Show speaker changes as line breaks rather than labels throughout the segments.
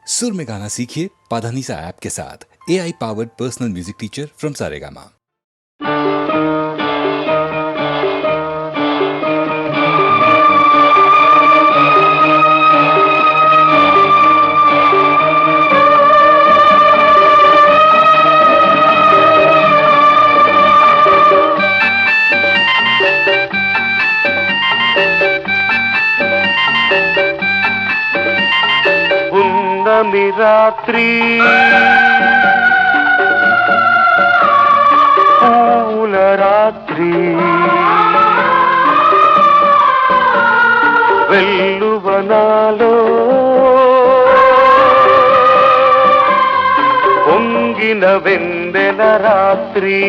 सुर में गाना सीखिए पाधानीसा ऐप के साथ। AI powered personal music teacher from Saregama.
పున్నమి రాత్రి పూల రాత్రి వెల్లువనాలో పొంగిన వెన్నెల రాత్రి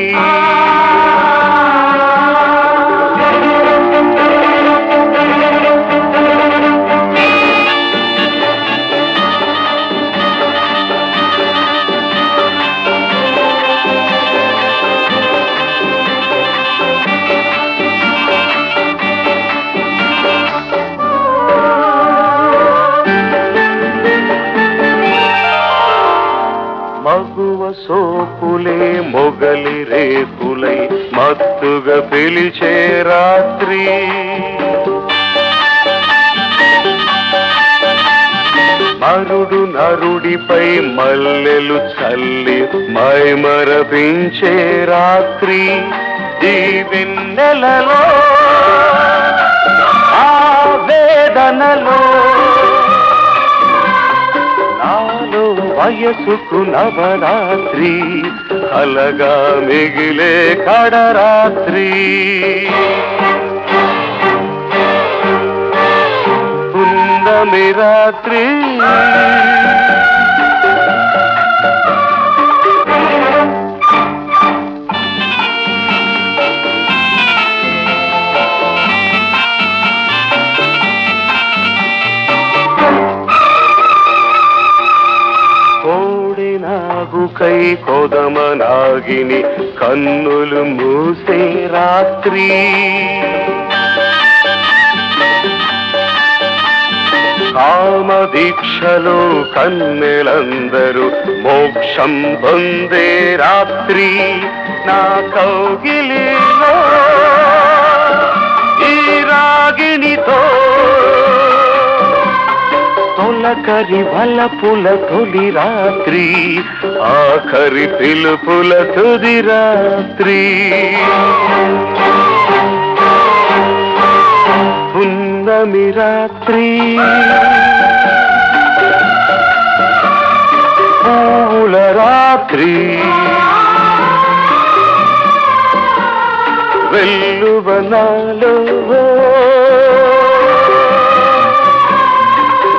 మగువ సోపులే మొగలి రేకులై మత్తుగా పిలిచే రాత్రి మరుడు నరుడిపై మల్లెలు చల్లి మైమరపించే రాత్రి ఈ వెన్నెలలో ఆ వేదనలో నాలో వయసుకు నవరాత్రి కలగా మిగిలే కడరాత్రి పున్నమి రాత్రి నాగుకై కొదమనాగిని కన్నులు మూసే రాత్రి కామదీక్షలో కన్నెలందరూ మోక్షం పొందే రాత్రి నా కౌగిలిలో ఈ రాగిణితో తొలకరి వలపుల తొలి రాత్రి ఆఖరి పిలుపుల తుది రాత్రి పున్నమి రాత్రి పూల రాత్రి వెల్లువనాలో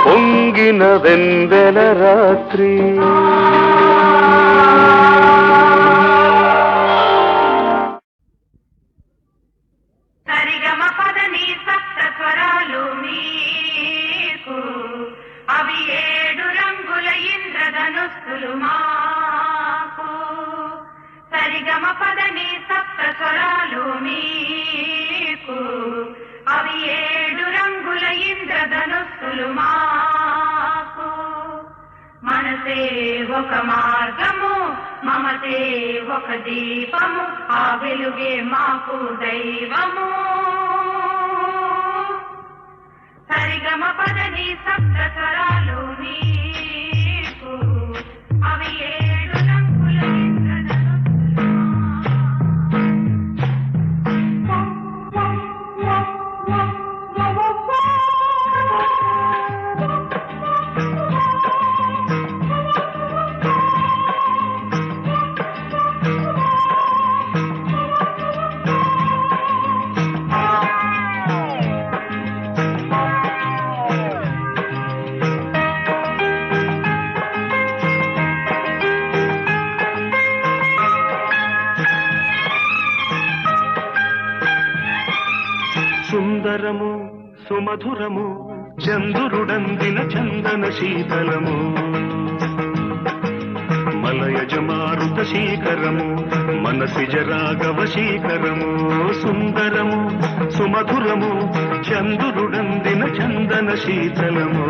పొంగిన వెన్నెల రాత్రి
సరిగమ పదని సప్త స్వరాలు మీకు అవి 7 రంగుల ఇంద్రధనుస్సులు మాకు. సరిగమ పదని సప్త స్వరాలు మీకు అవి 7 రంగుల ఇంద్రధనుస్సులు మాకు. మనసే ఒక మార్గము, మమతే ఒక దీపము, ఆ వెలుగే మాకు దైవము. సరిగమ పదని సప్త స్వరాలు నీకు అవి 7 రంగుల ఇంద్రధనుస్సులు
సుందరము సుమధురము చంద్రుడందిన చందన శీతలము మలయజ మారుత శీకరము మనసిజ రాఘవ శీకరము సుందరము సుమధురము చంద్రుడందిన చందన శీతలము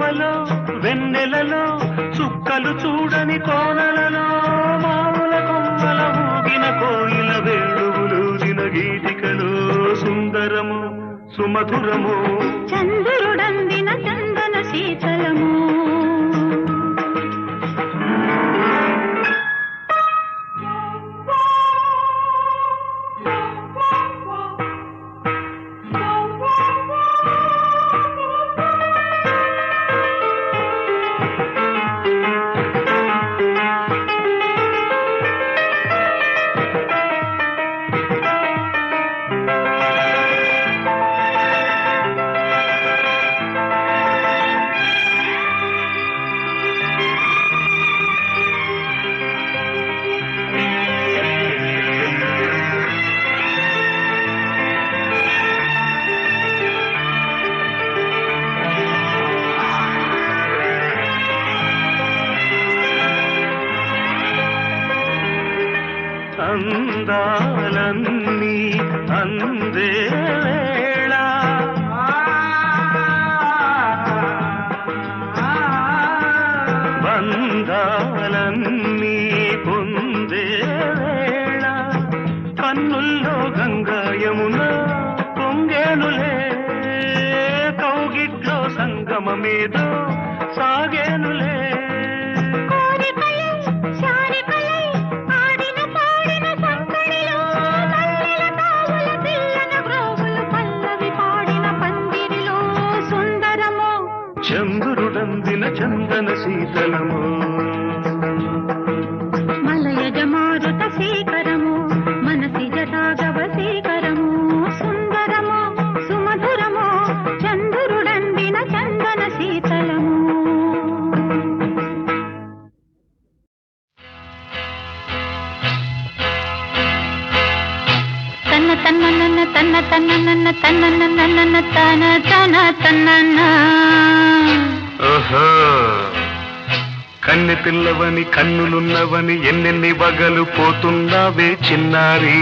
వెన్నెలలో వెన్నెలలో చుక్కలు చూడని కోనలలో మామూల కొమ్మల ఊగిన కోయిల వేణువులూదిన గీతికలో సుందరము సుమధురము
చంద్రుడందిన చందన శీతలము
అందాలన్నీ అందే వేళ బంధాలన్నీ పొందే వేళ కన్నుల్లో గంగా యమున పొంగేనులే కౌగిట్లో సంగమమేదో సాగేనులే చంద్రుడందిన చందన శీతలము
మలయజ మారుత శేఖరము మనసిజ రాఘవ శేఖరము సుందరము సుమధురము చంద్రుడందిన చందన శీతలము తన్న తన్న నన్న తన్న తన్న నన్న తన్న నన్న నన్న తన తన తన్న
ఓహో కన్నె పిల్లవని కన్నులున్నవని ఎన్నెన్ని వగలు పోతున్నావే చిన్నారి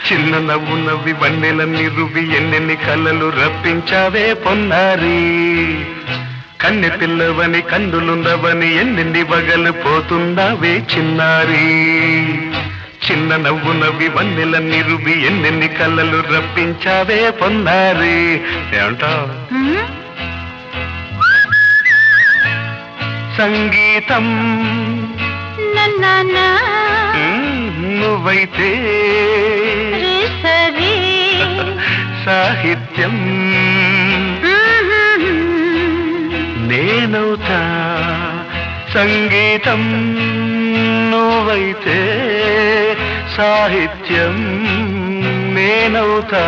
చిన్న నవ్వు నవ్వి వన్నెలన్నీ రువి ఎన్నెన్ని కళ్ళలు రప్పించావే పొన్నారి కన్నె పిల్లవని కన్నులున్నవని ఎన్నెన్ని వగలు పోతున్నావే చిన్నారి చిన్న నవ్వు నవ్వి వన్నెలన్నీ రువి ఎన్నెన్ని కళ్ళలు రప్పించావే పొన్నారి ఏమంటావు సంగీతం నువ్వైతే సాహిత్యం నేనవుతా సంగీతం నువ్వైతే సాహిత్యం నేనవుతా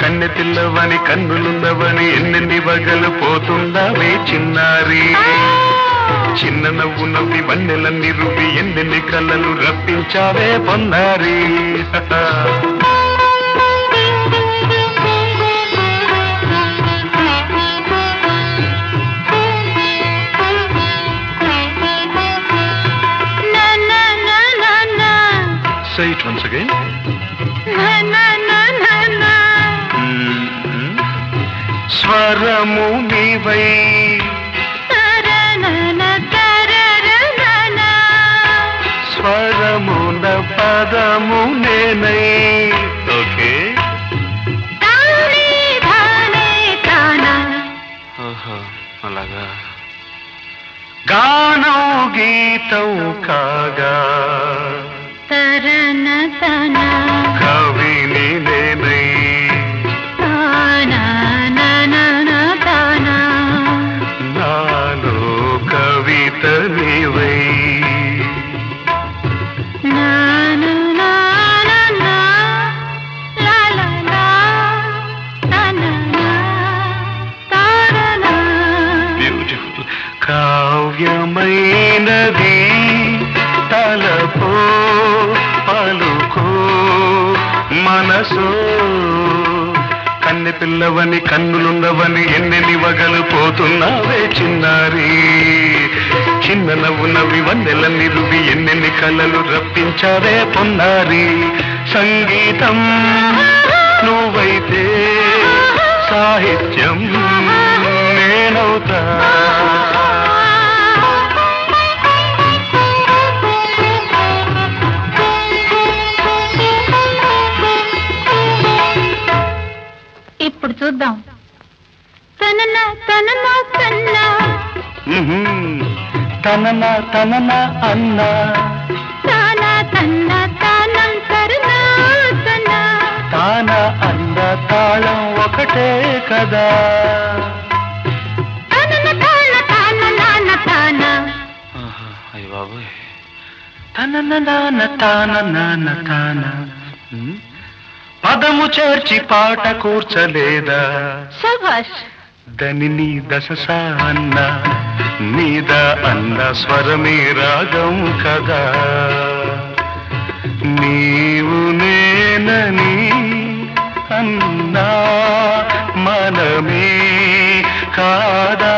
కన్నె పిల్లవని కన్నులున్నవని ఎన్నెన్ని వగలు పోతుందావే చిన్నారి చిన్న నవ్వు నవ్వి వన్నెలన్నీ రువి ఎన్నెన్ని కళ్ళలు రప్పించావే పొన్నారి Say it once again. స్వరము నీవై స్వరమున పదము నేనై ఓకే అలాగా గానం గీతం కాగా కవిని నేనై నాలో కవిత నీవై బ్యూటిఫుల్ కావ్యమైనది తలపో పలుకో మనసో కన్నె పిల్లవని కన్నులున్నవని ఎన్నెన్ని వగలు పోతున్నావే చిన్నారి చిన్న నవ్వు నవ్వి వందెల నిరువి ఎన్నెన్ని కలలు రప్పించావే పొన్నారి సంగీతం నువ్వైతే సాహిత్యం నేనవుతా
ఇప్పుడు చూద్దాం తనన తనన తన్నా
తనన తనన అన్న
తాన తన్న తానం కరుణ తన
తాన అన్న తాళం ఒకటే కదా
తనన తాన తాన నాన తాన
అయ్య బాబోయ్ తనన నాన తాన నాన తాన పదము చేర్చి పాట కూర్చలేదా
శభాష్
దని దశ అన్న మీద అన్న స్వరమే రాగం కదా నీవు నేనని అన్నా మనమే కాదా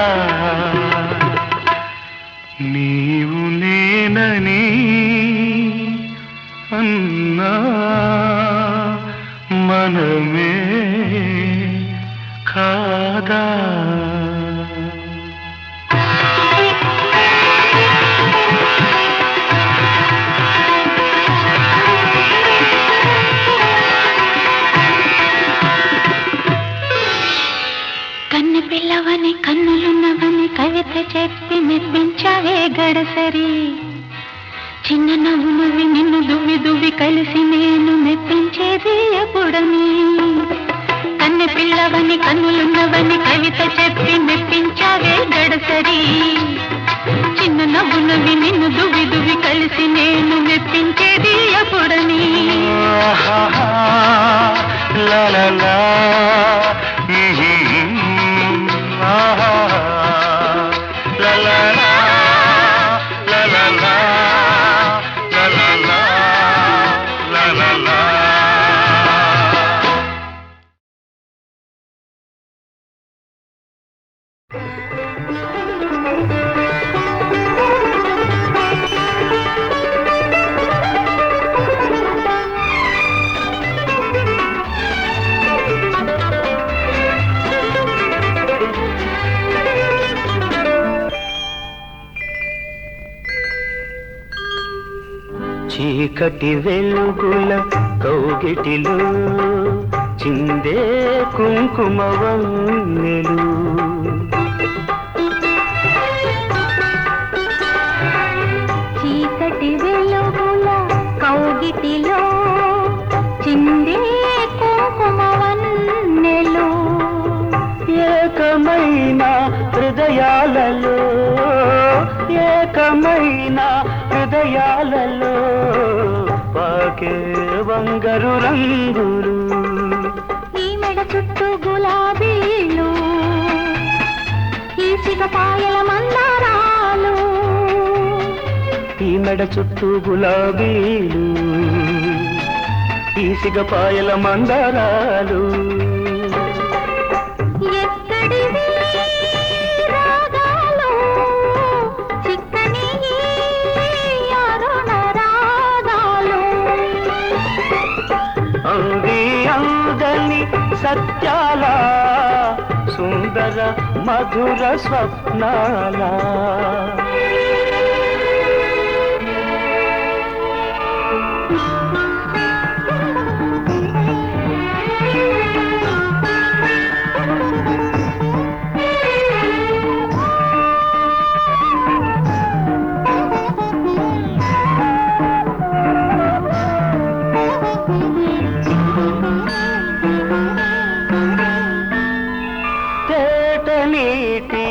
నీవు నేనని అన్నా మనమే కాదా
కన్ను పిల్లవని కన్నులున్నవని కవిత చెప్పి మెప్పించావే గడసరి చిన్న నవ్వు నువ్వి నిన్ను దువ్వి దువ్వి కలిసి నేను మెప్పించేది ఎప్పుడని కన్ను పిల్లవని కన్నులున్నవని కవిత చెప్పి మెప్పించావే గడసరి చిన్న నవ్వు నువ్వి నిన్ను దువ్వి దువ్వి కలిసి నేను మెప్పించేది ఎప్పుడని
లా లా లా లా లా లా లా లా లా లా లా లా లా చీకటి వెలుగుల కౌగిటిలో చిందే కుంకుమ వన్నెలు
చీకటి వెలుగుల కౌగిటిలో చిందే కుంకుమ వన్నెలు
ఏకమైన హృదయాలలో ఏకమైన హృదయాలలో పాకే వంగరు రంగులు
ఈ మెడ చుట్టూ గులాబీలు ఈ సిగపాయల మందారాలు
ఈ మెడ చుట్టూ గులాబీలు ఈ సిగపాయల మందారాలు
ఎక్కడివి రాగాలు చిక్కని అరుణ రాగాలు
అంది అందని సత్యాల సుందర మధుర స్వప్నాల నీటి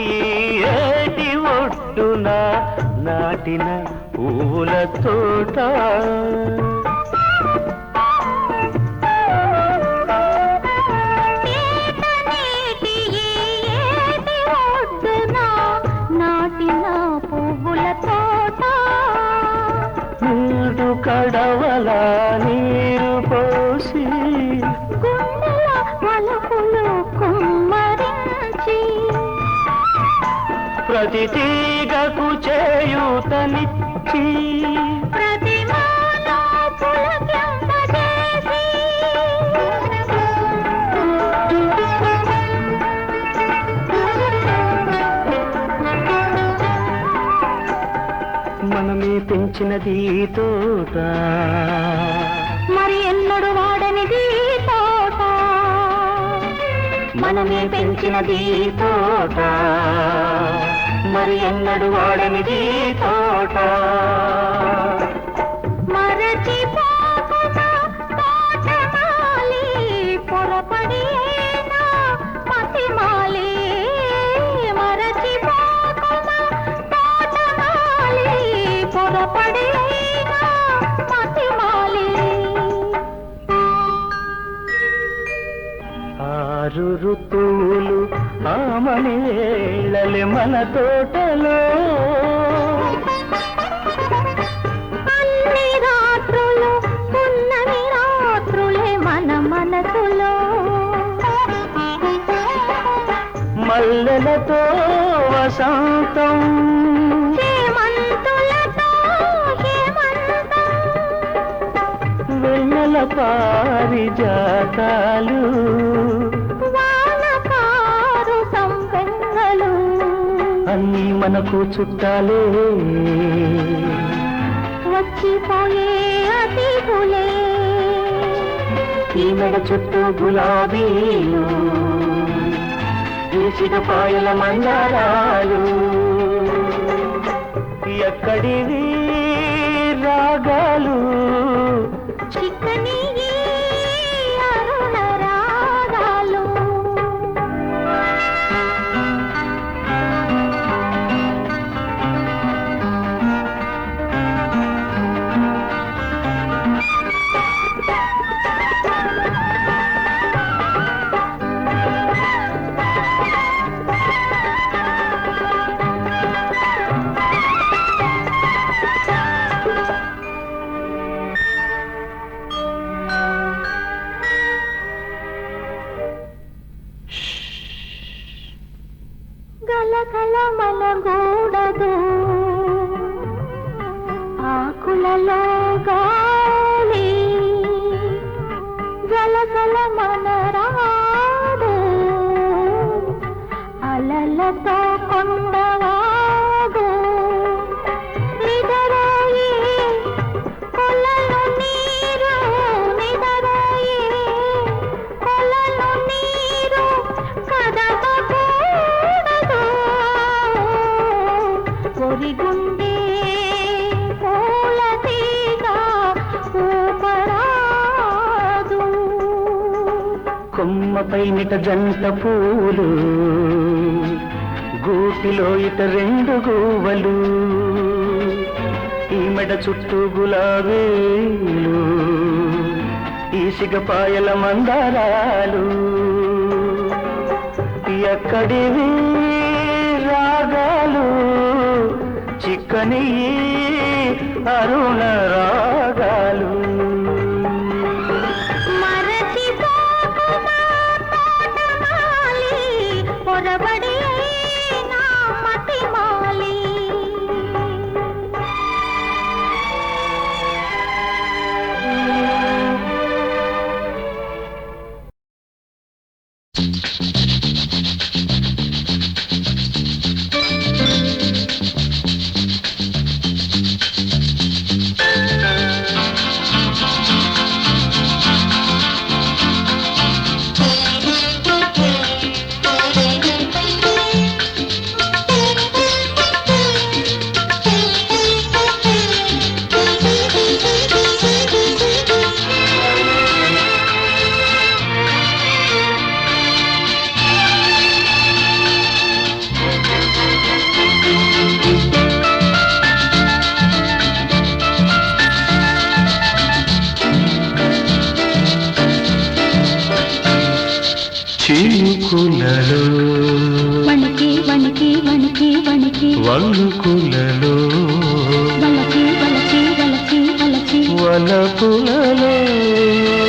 ఏటి ఒడ్డున నాటిన పూల తోట
నాటిన పువ్వుల తోట
మూడు కడవల నీరు పోసి
గుండెల మలుపులు కుమ్మరించి
ప్రతి తీగకు చేయు మాటనిచ్చి
ప్రతి మాట పులకింపజేసి
మనమే పెంచినది ఈ తోట
మరి ఎన్నడు వాడనిది తోట
మనమే పెంచినది ఈ తోట మరి ఎన్నడు వాడనిది తోట
మరచిపోకునా తోటమాలి పొరపడినా మతిమాలి మరచిపోకునా తోటమాలి పొరపడినా మతిమాలి
ఆరు ఋతువులు ఆమనేళ్ళలి మన తోటలో
అన్ని రాత్రులు పున్నమి రాత్రులే మన మనసులో
మల్లెలతో వసంతం
హేమంతులతో హేమంతం
వెన్నెల పారిజాతాలు
వానకారు సంపెంగలు
అన్నీ మనకు చుట్టాలే
వచ్చిపోయే అతిథులే
ఈ మెడ చుట్టూ గులాబీలు ఈసిన పాయల మందారాలు ఎక్కడివి రాగాలు
చిక్కని ఈ అరుణ రాగాలు గలగల మలగూడదు ఆకులలో గాలి గలగల మనరాడు అలలతో కొండవాగు నిదరాయి కొలను నీరు నిదరాయి కొలను నీరు కదపకూడదు ఒరిగుండే పూల తీగ ఊపరాదు
కొమ్మపై నిట జంట పూలు గూటిలో ఇట రెండు గూవలు ఈ మెడ చుట్టూ గులాబీలు ఈ సిగపాయల మందారాలు ఎక్కడివి రాగాలు చిక్కని ఈ అరుణ రాగాలు
మరచిపోకుమా తోటమాలి పొరబడి నా మతిమాలి
చినుకులలో
వణికి వణికి వణికి వణికి
వణుకులలో
వలచి వలచి వలచి వలచి
వలపులలో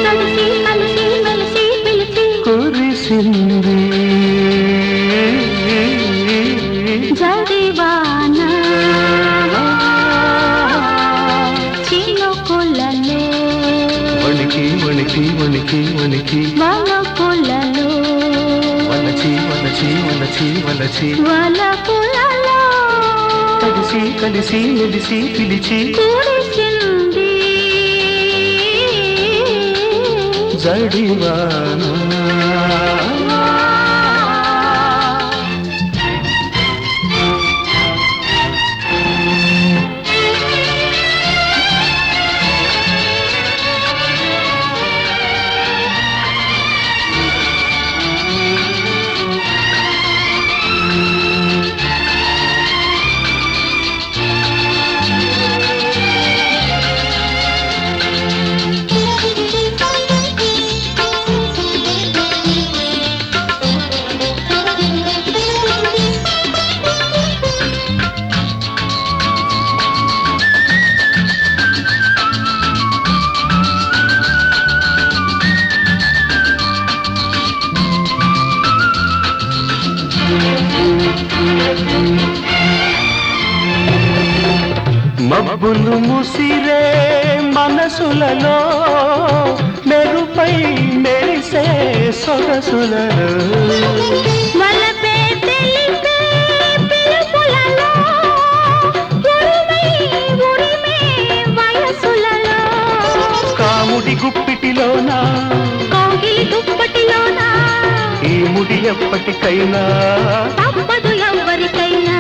కలిసి కలిసి మెలిసి పిలిచి
కురిసింది
జడివాన
వణికి వణికి వణికి వణికి
వలపులలో
వలచి వలచి వలచి వలచి
వలపులలో
కలిసి కలిసి మెలిసి పిలిచి
కురిసింది
జడివానా మబ్బులు ముసిరే మనసులలో మెరుపై మెరిసే సొగసులలో
వలపే తెలిపే పిలుపులలో ఉరిమే ఉరిమే వయసులలో
కాముడి గుప్పిటిలోనా
కౌగిలి దుప్పటిలోనా
ఈ ముడి ఎప్పటికైనా
తప్పదు ఎవరికైనా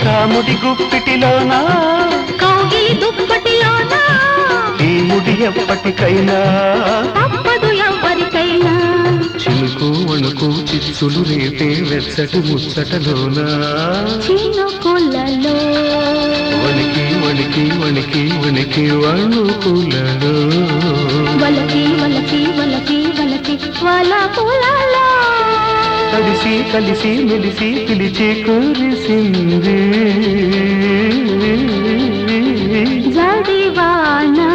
కాముడి గుప్పిటిలోనా
కౌగిలి దుప్పటిలోనా
ఈ ముడి ఎప్పటికైనా
తప్పదు ఎవరికైనా
చిలుకు వణుకు చిచ్చులు రేపే వెచ్చటి ముచ్చటలోనా
చినుకులలో
వణికి వణికి వణికి వణికి వణుకులలో
వలకి వలకి వలకి వలకి వలపులలో
కలిసి కలిసి మెలిసి పిలిచి కురిసింది
జడివానా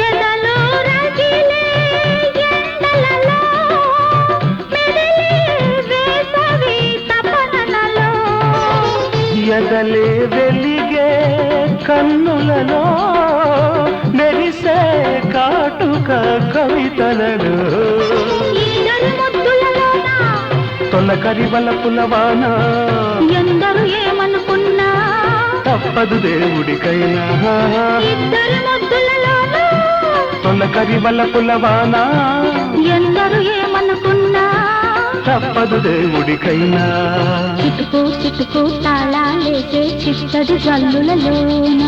ఎదలో రగిలే ఎండలలో మెదిలే వేసవి తపనలలో
ఎదలే వెలిగే కన్నులలో మెరిసే కాటుక కవితలలో
ఈడలు ముద్దులలోనా
తొలకరి వలపులవాన
ఎందరు ఏమనుకున్నా
తప్పదు దేవుడికైనా
ఇద్దరు ముద్దులలోనా
తొలకరి వలపులవాన
ఎందరు ఏమనుకున్నా
తప్పదు దేవుడికైనా
చిటుకు చిటుకు తాళాలేసే చిత్తడి జల్లులలోన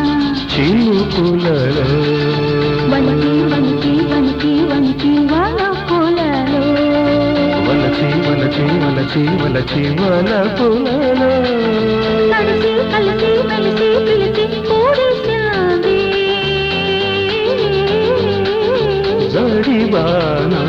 చినుకులలో
వణికి వణికి వణికి వణికి వలపులలో
వలచి వలచి వలచి వలచి వలపులలో
కలిసి కలిసి మెలిసి పిలిచి కూడిసినది
జడివానా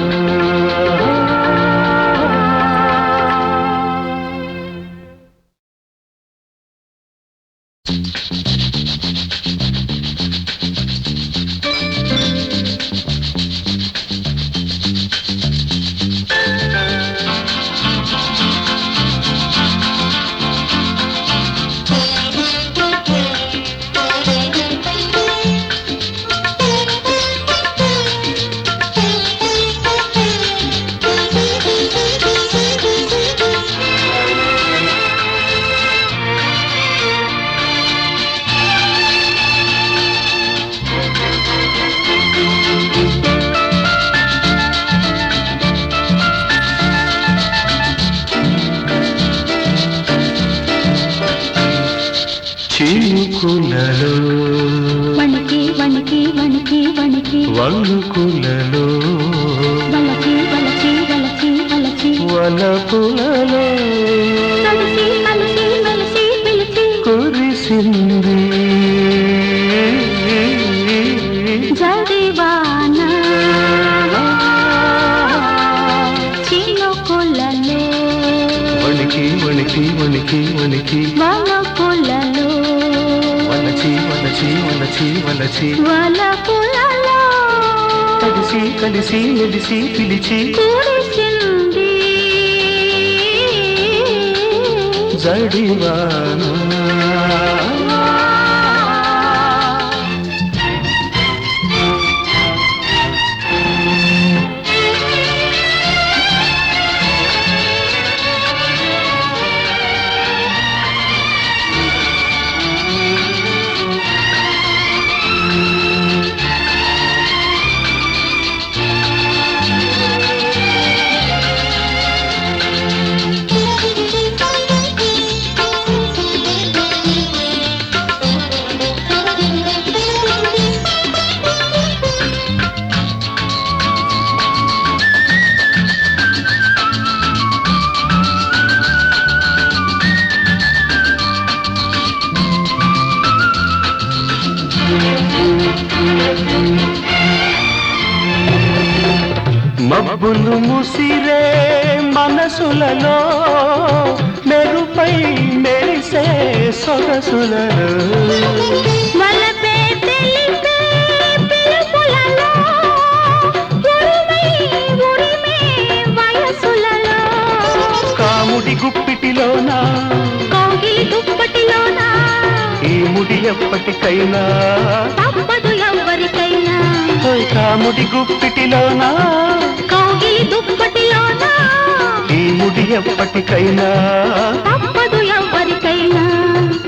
చినుకులలో
వణికి వణికి వణికి వణికి
వణుకులలో
వలచి వలచి వలచి వలచి
వలపులలో
కలిసి కలిసి మెలిసి పిలిచి
కురిసింది
జడివాన చినుకులలో
వణికి వణికి వణికి వణికి
వలపులలో
వలచి వలచి వలచి వలచి
వలపులలో
కలిసి కలిసి మెలిసి పిలిచి
కురిసింది
జడివాన మబ్బులు ముసిరే మనసులలో మెరుపై మెరిసే సొగసులలో
వలపే తెలిపే పిలుపులలో ఉరిమే ఉరిమే వయసులలో
కాముడి గుప్పిటిలోన
కౌగిలి దుప్పటిలోన
ఈ ముడి ఎప్పటికైనా
తప్పదు ఎవరికైనా
కాముడి గుప్పిటిలోన
కౌగిలి దుప్పటిలోన
ఈ ముడి ఎప్పటికైనా
తప్పదు ఎవరికైనా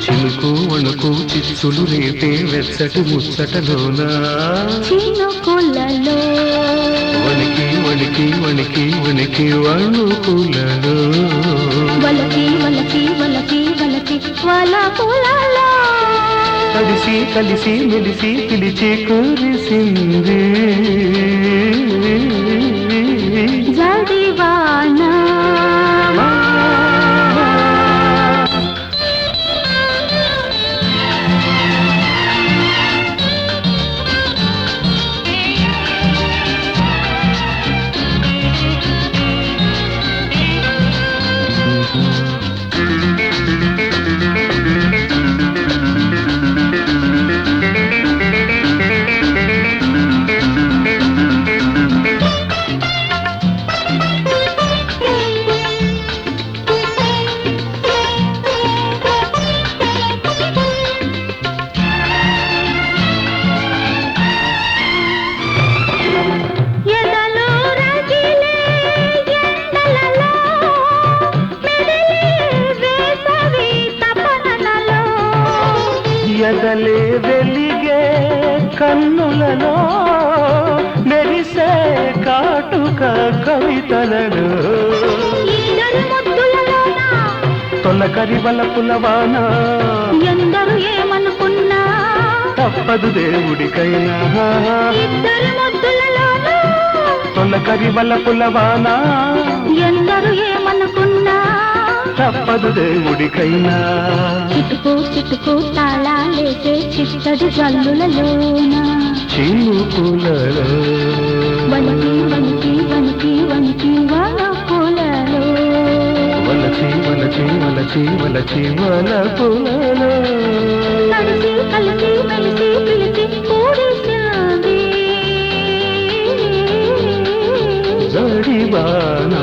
చినుకు వణుకు చిచ్చులు రేపే వెచ్చటి ముచ్చటలోన
చినుకులలో
వణికి వణికి వణికి వణికి వణుకులలో
వలకి వలకి వలకి వలకి వలపులలో
కలిసి కలిసి మెలిసి పిలిచి కురిసింది
జడివాన ఎదలో రగిలే ఎండలలో మెదిలే వేసవి తపనలలో
ఎదలే వెలిగే కన్నులలో మెరిసే కాటుక కవితలలో
ఇద్దరు ముద్దులలోన
తొలకరి వలపులవాన
ఎందరు ఏమనుకున్నా
తప్పదు దేవుడికైనా
ఇద్దరు ముద్దులలోన
తొలకరి వలపులవాన
ఎందరు ఏమనుకున్నా
తప్పదు దేవుడికైనా
చిటుకు చిటుకు తాళాలేసే చిట్టడి జల్లులలోన
చినుకులలో
వణికి వణికి వణికి వణికి వలపులలో
వలచి వలచి వలచి వలచి వలపులలో
కలిసి కలిసి మెలిసి పిలిచి కూడిసింది
జడివాన